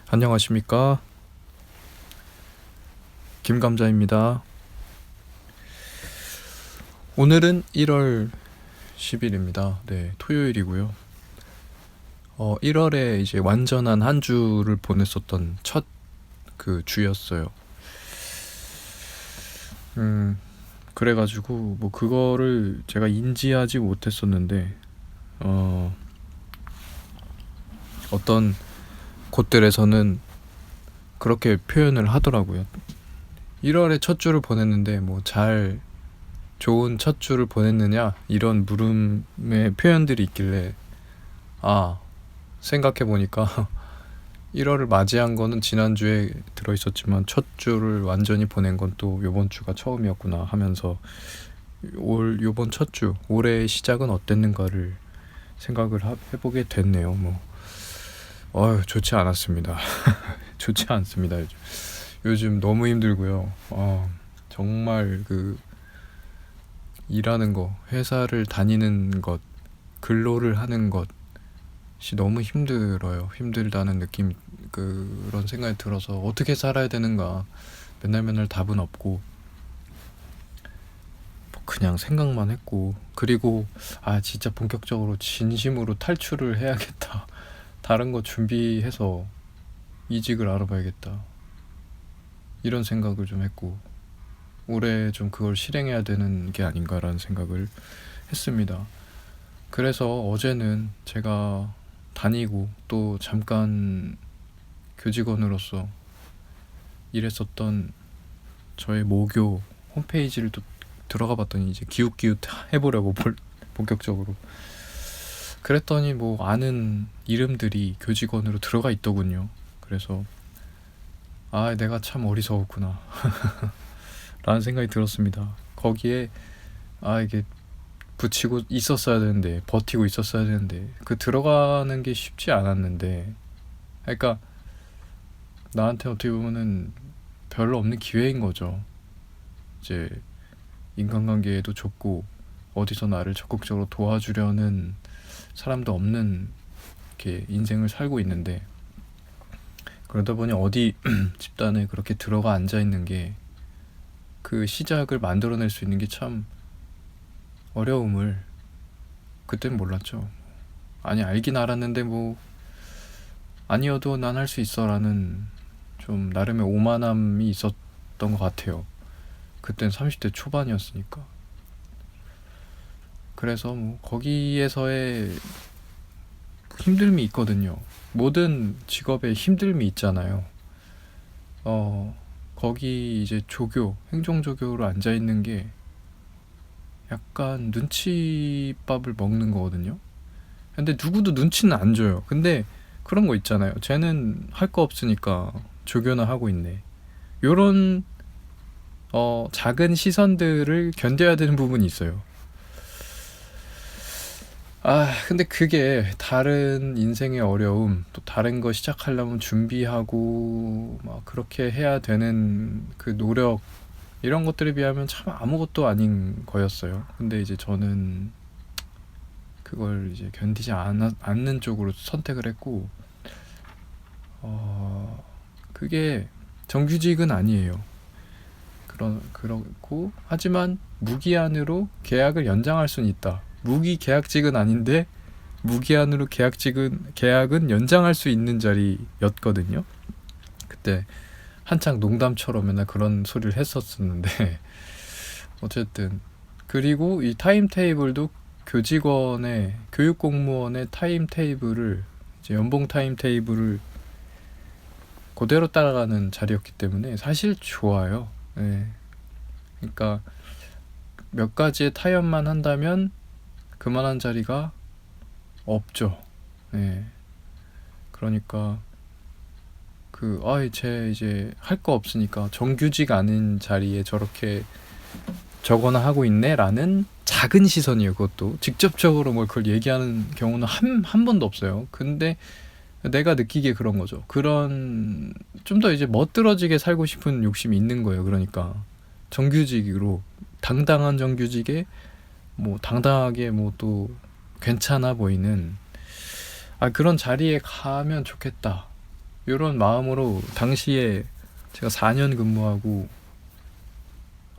안녕하십니까? 김감자입니다. 오늘은 1월 10일입니다. 네, 토요일이고요. 1월에 이제 완전한 한 주를 보냈었던 첫 그 주였어요. 그래가지고 뭐 그거를 제가 인지하지 못했었는데 어떤 곳들에서는 그렇게 표현을 하더라고요. 1월에 첫 주를 보냈는데 뭐 잘 좋은 첫 주를 보냈느냐 이런 물음의 표현들이 있길래 생각해보니까 1월을 맞이한 거는 지난주에 들어있었지만 첫 주를 완전히 보낸 건 또 요번 주가 처음이었구나 하면서 요번 첫 주 올해의 시작은 어땠는가를 생각을 해보게 됐네요. 좋지 않았습니다. 좋지 않습니다. 요즘 너무 힘들고요. 정말 일하는 거, 회사를 다니는 것, 근로를 하는 것이 너무 힘들어요. 힘들다는 느낌, 그런 생각이 들어서 어떻게 살아야 되는가. 맨날 답은 없고 그냥 생각만 했고, 그리고 진짜 본격적으로 진심으로 탈출을 해야겠다. 다른 거 준비해서 이직을 알아봐야겠다. 이런 생각을 좀 했고, 올해 좀 그걸 실행해야 되는 게 아닌가라는 생각을 했습니다. 그래서 어제는 제가 다니고 또 잠깐 교직원으로서 일했었던 저의 모교 홈페이지를 또 들어가 봤더니 이제 기웃기웃 해보려고 본격적으로 그랬더니 뭐 아는 이름들이 교직원으로 들어가 있더군요. 그래서 내가 참 어리석었구나 라는 생각이 들었습니다. 거기에 이게 붙이고 있었어야 되는데, 버티고 있었어야 되는데, 들어가는 게 쉽지 않았는데, 그러니까 나한테 어떻게 보면은 별로 없는 기회인 거죠. 이제 인간관계에도 좁고 어디서 나를 적극적으로 도와주려는 사람도 없는 이렇게 인생을 살고 있는데, 그러다 보니 어디 집단에 그렇게 들어가 앉아 있는 게 그 시작을 만들어낼 수 있는 게 참 어려움을 그땐 몰랐죠. 알긴 알았는데 아니어도 난 할 수 있어 라는 좀 나름의 오만함이 있었던 것 같아요. 그땐 30대 초반이었으니까. 그래서 거기에서의 힘듦이 있거든요. 모든 직업에 힘듦이 있잖아요. 거기 이제 행정조교로 앉아있는 게 약간 눈치밥을 먹는 거거든요. 근데 누구도 눈치는 안 줘요. 근데 그런 거 있잖아요. 쟤는 할 거 없으니까 조교나 하고 있네. 요런 작은 시선들을 견뎌야 되는 부분이 있어요. 근데 그게 다른 인생의 어려움, 또 다른 거 시작하려면 준비하고 막 그렇게 해야 되는 그 노력, 이런 것들에 비하면 참 아무것도 아닌 거였어요. 근데 이제 저는 그걸 이제 견디지 않는 쪽으로 선택을 했고, 그게 정규직은 아니에요. 그렇고, 하지만 무기한으로 계약을 연장할 수는 있다. 무기계약직은 아닌데 무기한으로 계약은 연장할 수 있는 자리였거든요. 그때 한창 농담처럼 맨날 그런 소리를 했었는데 어쨌든, 그리고 이 타임테이블도 교육공무원의 타임테이블을, 이제 연봉 타임테이블을 그대로 따라가는 자리였기 때문에 사실 좋아요. 네. 그러니까 몇 가지의 타협만 한다면 그만한 자리가 없죠. 네. 그러니까 쟤 이제 할 거 없으니까 정규직 아닌 자리에 저렇게 저거나 하고 있네 라는 작은 시선이에요. 그것도 직접적으로 그걸 얘기하는 경우는 한 번도 없어요. 근데 내가 느끼기에 그런 거죠. 그런 좀 더 이제 멋들어지게 살고 싶은 욕심이 있는 거예요. 그러니까 정규직으로, 당당한 정규직에 당당하게 또 괜찮아 보이는 그런 자리에 가면 좋겠다 이런 마음으로 당시에 제가 4년 근무하고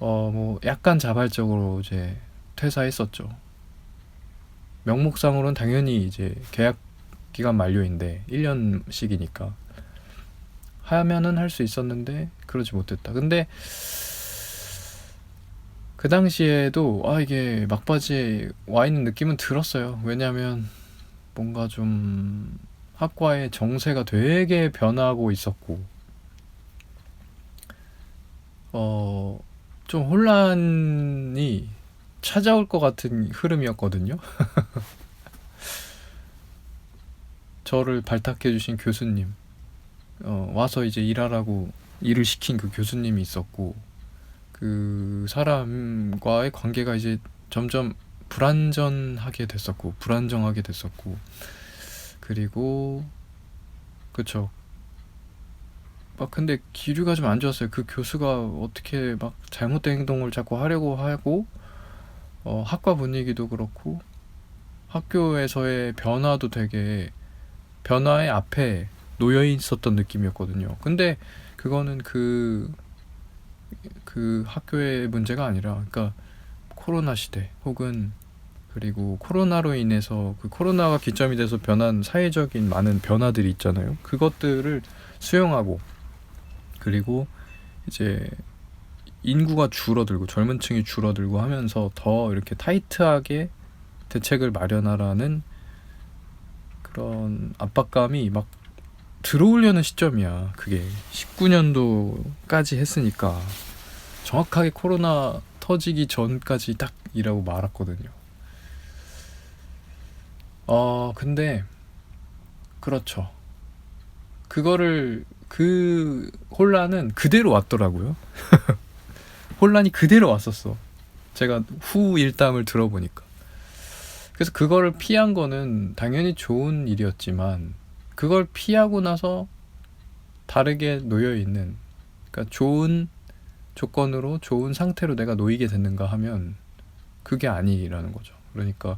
뭐 약간 자발적으로 이제 퇴사했었죠. 명목상으로는 당연히 이제 계약 기간 만료인데 1년씩이니까 하면은 할 수 있었는데 그러지 못했다. 근데 그 당시에도 이게 막바지에 와 있는 느낌은 들었어요. 왜냐면 뭔가 좀 학과의 정세가 되게 변하고 있었고 좀 혼란이 찾아올 것 같은 흐름이었거든요. 저를 발탁해 주신 교수님, 와서 이제 일하라고 일을 시킨 그 교수님이 있었고, 그 사람과의 관계가 이제 점점 불안정하게 됐었고, 그리고 그쵸. 막 근데 기류가 좀 안 좋았어요. 그 교수가 어떻게 막 잘못된 행동을 자꾸 하려고 하고, 학과 분위기도 그렇고, 학교에서의 변화도 되게 변화의 앞에 놓여 있었던 느낌이었거든요. 근데 그거는 그 학교의 문제가 아니라, 그러니까 코로나 시대 혹은 그리고 코로나로 인해서 그 코로나가 기점이 돼서 변한 사회적인 많은 변화들이 있잖아요. 그것들을 수용하고 그리고 이제 인구가 줄어들고 젊은 층이 줄어들고 하면서 더 이렇게 타이트하게 대책을 마련하라는 그런 압박감이 막 들어오려는 시점이야. 그게 19년도까지 했으니까 정확하게 코로나 터지기 전까지 딱 일하고 말았거든요. 근데 그렇죠. 그 혼란은 그대로 왔더라고요. 혼란이 그대로 왔었어. 제가 후 일담을 들어보니까. 그래서 그거를 피한 거는 당연히 좋은 일이었지만 그걸 피하고 나서 다르게 놓여 있는, 그러니까 좋은 조건으로 좋은 상태로 내가 놓이게 됐는가 하면 그게 아니라는 거죠. 그러니까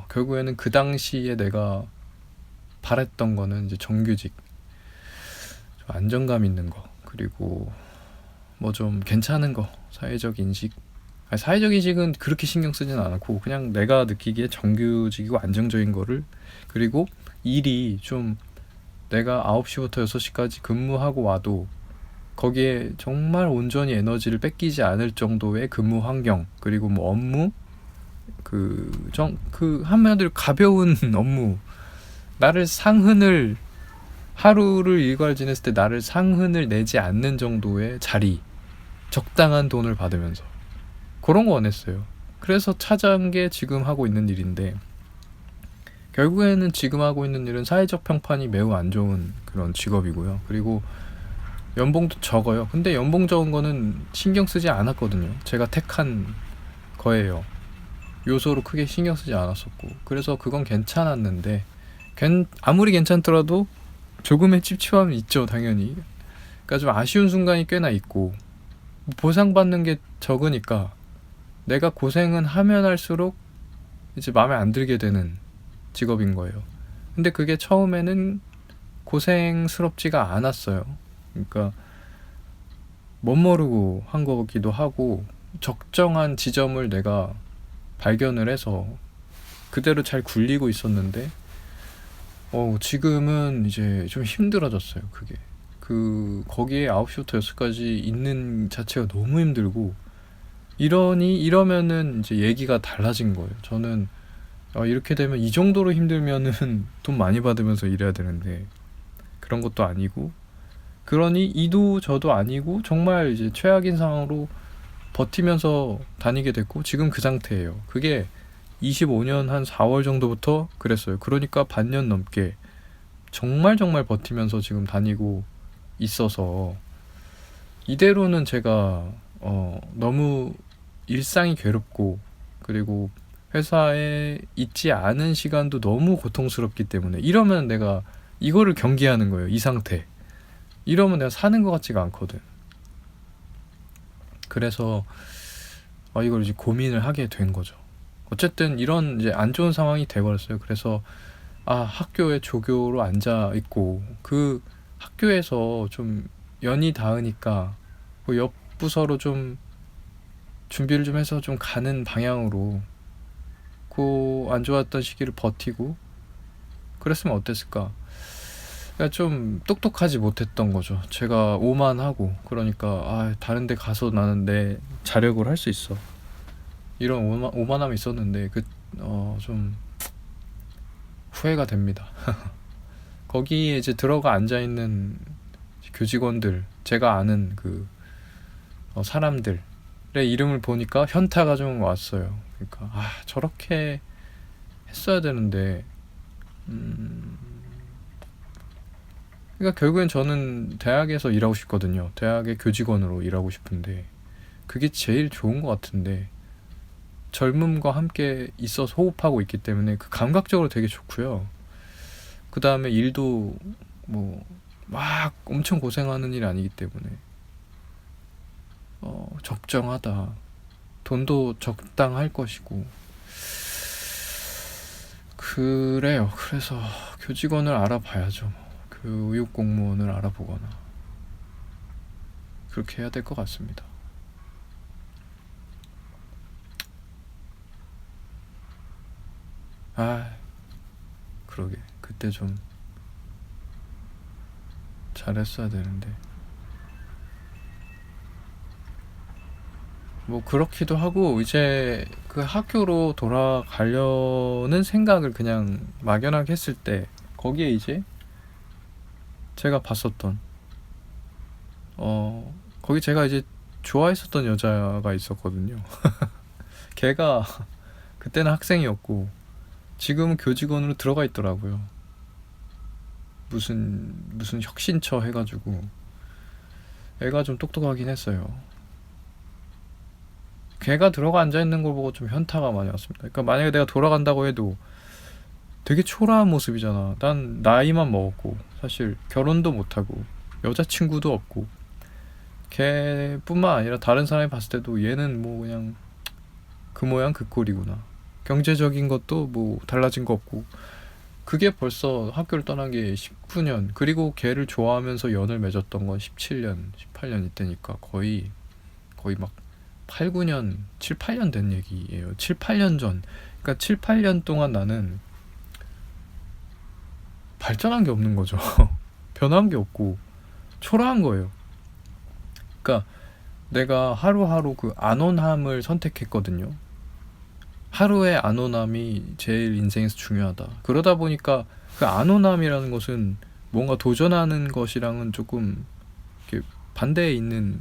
결국에는 그 당시에 내가 바랬던 거는 이제 정규직, 좀 안정감 있는 거, 그리고 뭐 좀 괜찮은 거, 사회적 인식. 사회적 인식은 그렇게 신경 쓰진 않고 그냥 내가 느끼기에 정규직이고 안정적인 거를, 그리고 일이 좀 내가 9시부터 6시까지 근무하고 와도 거기에 정말 온전히 에너지를 뺏기지 않을 정도의 근무 환경, 그리고 뭐 업무, 한마디로 가벼운 업무, 나를 상흔을, 하루를 일과를 지냈을 때 나를 상흔을 내지 않는 정도의 자리, 적당한 돈을 받으면서 그런 거 원했어요. 그래서 찾아온 게 지금 하고 있는 일인데, 결국에는 지금 하고 있는 일은 사회적 평판이 매우 안 좋은 그런 직업이고요. 그리고 연봉도 적어요. 근데 연봉 적은 거는 신경 쓰지 않았거든요. 제가 택한 거예요. 요소로 크게 신경 쓰지 않았었고, 그래서 그건 괜찮았는데, 아무리 괜찮더라도 조금의 찝찝함이 있죠, 당연히. 그러니까 좀 아쉬운 순간이 꽤나 있고, 보상받는 게 적으니까 내가 고생은 하면 할수록 이제 마음에 안 들게 되는 직업인 거예요. 근데 그게 처음에는 고생스럽지가 않았어요. 그러니까 멋모르고 한 거기도 하고, 적정한 지점을 내가 발견을 해서 그대로 잘 굴리고 있었는데, 지금은 이제 좀 힘들어졌어요. 그게 거기에 9시부터 6시까지 있는 자체가 너무 힘들고, 이러면은 이제 얘기가 달라진 거예요. 저는 이렇게 되면 이 정도로 힘들면은 돈 많이 받으면서 일해야 되는데 그런 것도 아니고, 그러니 이도 저도 아니고 정말 이제 최악인 상황으로 버티면서 다니게 됐고, 지금 그 상태예요. 그게 25년 한 4월 정도부터 그랬어요. 그러니까 반년 넘게 정말 버티면서 지금 다니고 있어서, 이대로는 제가 너무 일상이 괴롭고, 그리고 회사에 있지 않은 시간도 너무 고통스럽기 때문에, 이러면 내가 이거를 경계하는 거예요. 이 상태 이러면 내가 사는 것 같지가 않거든. 그래서 이걸 이제 고민을 하게 된 거죠. 어쨌든 이런 이제 안 좋은 상황이 돼버렸어요. 그래서 학교에 조교로 앉아 있고 그 학교에서 좀 연이 닿으니까 그 옆 부서로 좀 준비를 좀 해서 좀 가는 방향으로 그 안 좋았던 시기를 버티고 그랬으면 어땠을까. 그러니까 좀 똑똑하지 못했던 거죠. 제가 오만하고 그러니까 다른 데 가서 나는 내 자력으로 할 수 있어 이런 오만함이 있었는데 좀 후회가 됩니다. 거기에 이제 들어가 앉아있는 교직원들, 제가 아는 사람들의 이름을 보니까 현타가 좀 왔어요. 그러니까 저렇게 했어야 되는데 그러니까 결국엔 저는 대학에서 일하고 싶거든요. 대학의 교직원으로 일하고 싶은데 그게 제일 좋은 것 같은데 젊음과 함께 있어서 호흡하고 있기 때문에 그 감각적으로 되게 좋고요. 그 다음에 일도 뭐 막 엄청 고생하는 일이 아니기 때문에 적정하다. 돈도 적당할 것이고 그래요. 그래서 교직원을 알아봐야죠. 교육 공무원을 알아보거나 그렇게 해야 될 것 같습니다. 그러게 그때 좀 잘했어야 되는데 뭐 그렇기도 하고 이제 그 학교로 돌아가려는 생각을 그냥 막연하게 했을 때 거기에 이제 제가 봤었던 거기 제가 이제 좋아했었던 여자가 있었거든요. 걔가 그때는 학생이었고 지금은 교직원으로 들어가 있더라고요. 무슨 혁신처 해가지고 애가 좀 똑똑하긴 했어요. 걔가 들어가 앉아있는 걸 보고 좀 현타가 많이 왔습니다. 그러니까 만약에 내가 돌아간다고 해도 되게 초라한 모습이잖아. 난 나이만 먹었고 사실 결혼도 못하고 여자친구도 없고 걔뿐만 아니라 다른 사람이 봤을 때도 얘는 뭐 그냥 그 모양 그 꼴이구나. 경제적인 것도 뭐 달라진 거 없고 그게 벌써 학교를 떠난 게 19년 그리고 걔를 좋아하면서 연을 맺었던 건 17년 18년 이때니까 거의 막 8, 9년 7, 8년 된 얘기예요. 7, 8년 전. 그러니까 7, 8년 동안 나는 발전한 게 없는 거죠. 변한 게 없고 초라한 거예요. 그러니까 내가 하루하루 그 안온함을 선택했거든요. 하루의 안온함이 제일 인생에서 중요하다. 그러다 보니까 그 안온함이라는 것은 뭔가 도전하는 것이랑은 조금 이렇게 반대에 있는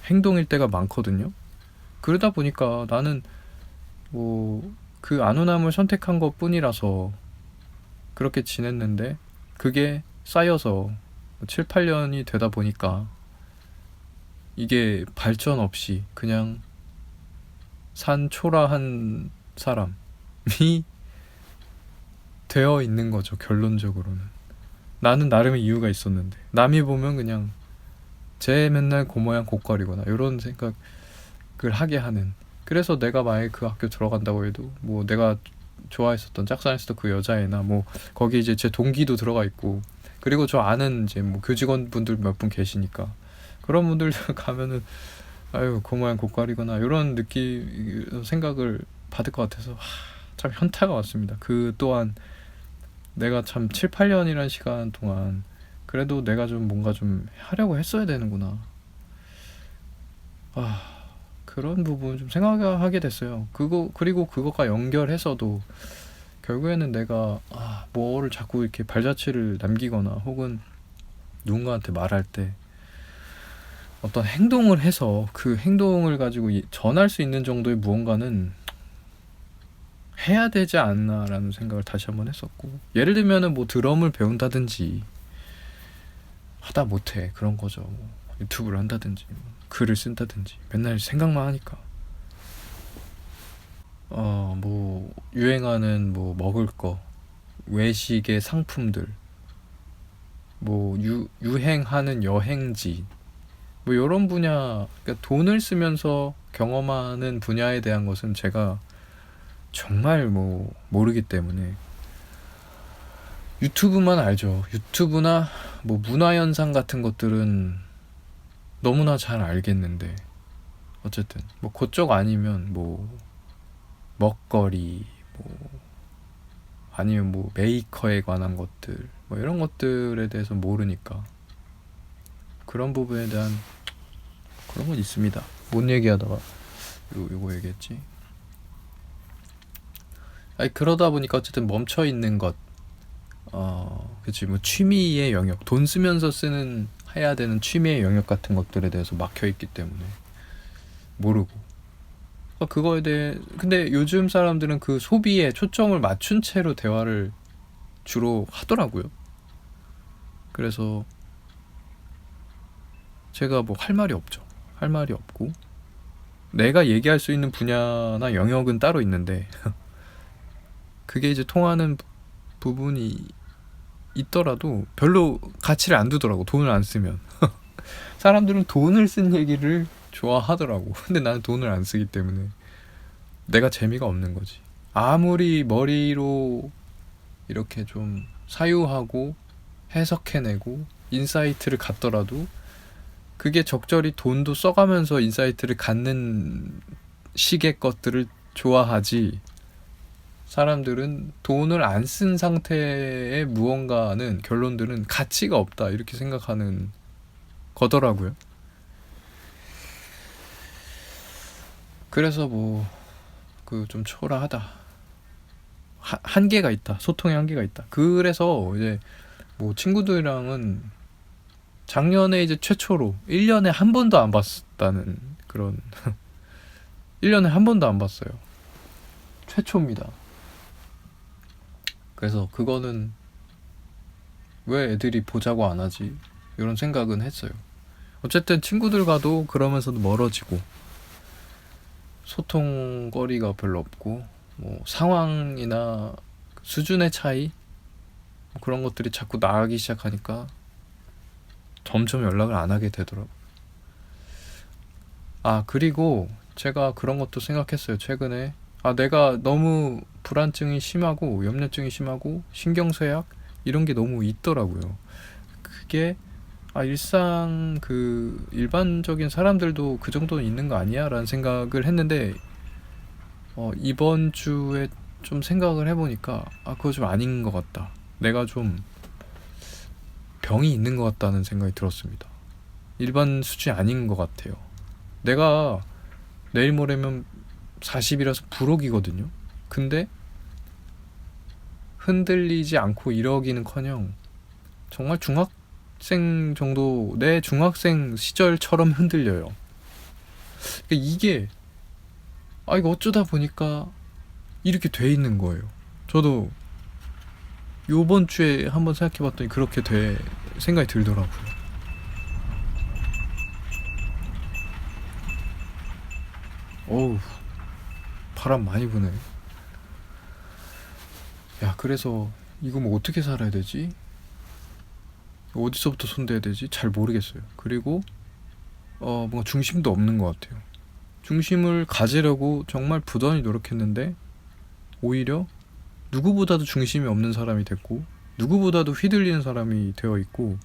행동일 때가 많거든요. 그러다 보니까 나는 뭐 그 안온함을 선택한 것 뿐이라서 그렇게 지냈는데 그게 쌓여서 7, 8년이 되다 보니까 이게 발전 없이 그냥 산 초라한 사람이 되어 있는 거죠. 결론적으로는 나는 나름의 이유가 있었는데 남이 보면 그냥 쟤 맨날 그 모양 고깔이구나 이런 생각을 하게 하는. 그래서 내가 만약에 그 학교 들어간다고 해도 뭐 내가 좋아했었던 짝사랑했었던 그 여자애나 뭐 거기 이제 제 동기도 들어가 있고 그리고 저 아는 이제 뭐 교직원분들 몇 분 계시니까 그런 분들 가면은 아유 그 모양 고깔이구나 이런 느낌 생각을 받을 것 같아서 참 현타가 왔습니다. 그 또한 내가 참 7, 8년이라는 시간 동안 그래도 내가 좀 뭔가 좀 하려고 했어야 되는구나. 그런 부분 좀 생각하게 됐어요. 그리고 그것과 연결해서도 결국에는 내가 뭐를 자꾸 이렇게 발자취를 남기거나 혹은 누군가한테 말할 때 어떤 행동을 해서 그 행동을 가지고 전할 수 있는 정도의 무언가는 해야 되지 않나라는 생각을 다시 한번 했었고 예를 들면은 뭐 드럼을 배운다든지 하다 못해 그런 거죠. 뭐 유튜브를 한다든지 글을 쓴다든지 맨날 생각만 하니까 뭐 유행하는 뭐 먹을 거 외식의 상품들 뭐 유행하는 여행지 뭐 이런 분야 그러니까 돈을 쓰면서 경험하는 분야에 대한 것은 제가 정말 뭐 모르기 때문에 유튜브만 알죠. 유튜브나 뭐 문화현상 같은 것들은 너무나 잘 알겠는데, 어쨌든 뭐 그쪽 아니면 뭐 먹거리, 뭐 아니면 뭐 메이커에 관한 것들, 뭐 이런 것들에 대해서 모르니까 그런 부분에 대한 그런 건 있습니다. 뭔 얘기하다가 요거 얘기했지? 아니 그러다 보니까 어쨌든 멈춰 있는 것, 그치, 뭐 취미의 영역, 돈 쓰면서 쓰는 해야 되는 취미의 영역 같은 것들에 대해서 막혀 있기 때문에 모르고, 그거에 대해, 근데 요즘 사람들은 그 소비에 초점을 맞춘 채로 대화를 주로 하더라고요. 그래서 제가 뭐 할 말이 없죠. 할 말이 없고, 내가 얘기할 수 있는 분야나 영역은 따로 있는데 그게 이제 통하는 부분이 있더라도 별로 가치를 안 두더라고, 돈을 안 쓰면. 사람들은 돈을 쓴 얘기를 좋아하더라고. 근데 나는 돈을 안 쓰기 때문에 내가 재미가 없는 거지. 아무리 머리로 이렇게 좀 사유하고 해석해내고 인사이트를 갖더라도 그게 적절히 돈도 써가면서 인사이트를 갖는 식의 것들을 좋아하지, 사람들은 돈을 안 쓴 상태의 무언가는, 결론들은 가치가 없다 이렇게 생각하는 거더라고요. 그래서 뭐 그 좀 초라하다, 한계가 있다, 소통의 한계가 있다. 그래서 이제 뭐 친구들이랑은 작년에 이제 최초로 1년에 한 번도 안 봤다는 그런 1년에 한 번도 안 봤어요. 최초입니다. 그래서 그거는 왜 애들이 보자고 안 하지, 이런 생각은 했어요. 어쨌든 친구들과도 그러면서도 멀어지고 소통거리가 별로 없고, 뭐 상황이나 수준의 차이, 뭐 그런 것들이 자꾸 나가기 시작하니까 점점 연락을 안 하게 되더라고. 그리고 제가 그런 것도 생각했어요, 최근에. 내가 너무 불안증이 심하고 염려증이 심하고 신경쇠약 이런 게 너무 있더라고요. 그게 일상 그 일반적인 사람들도 그 정도는 있는 거 아니야? 라는 생각을 했는데, 이번 주에 좀 생각을 해보니까 그거 좀 아닌 것 같다, 내가 좀 병이 있는 것 같다는 생각이 들었습니다. 일반 수준이 아닌 것 같아요. 내가 내일 모레면 40이라서 불혹이거든요. 근데 흔들리지 않고 이러기는커녕 정말 중학생 정도, 내 중학생 시절처럼 흔들려요. 이게 이거 어쩌다 보니까 이렇게 돼 있는 거예요. 저도 요번 주에 한번 생각해봤더니 그렇게 돼 생각이 들더라고요. 어우, 바람 많이 부네. 야, 그래서 이거 뭐 어떻게 살아야 되지? 어디서부터 손대야 되지? 잘 모르겠어요. 그리고 뭔가 중심도 없는 것 같아요. 중심을 가지려고 정말 부단히 노력했는데 오히려 누구보다도 중심이 없는 사람이 됐고, 누구보다도 휘둘리는 사람이 되어 있고,